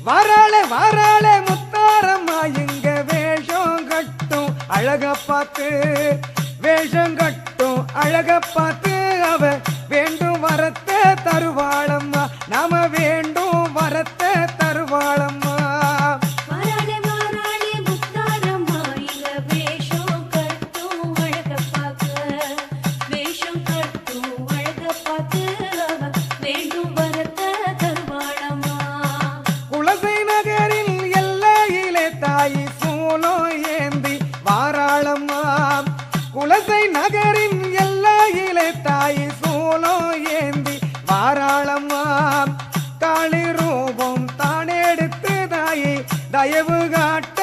வாராளே வாராளே முத்தாரம்மா இங்க வேஷம் கட்டும் அழக பார்த்து வேஷம் கட்டும் அழக பார்த்து அவ வேண்டும் வரத்தை தருவாளம்மா நாம வேண்டும் வரத்தை தருவாளம்மா குலசை நகரின் எல்லையிலே தாய் சூலம் ஏந்தி வாராளம்மா காளி ரூபம் தான் எடுத்து தாயை தயவு காட்ட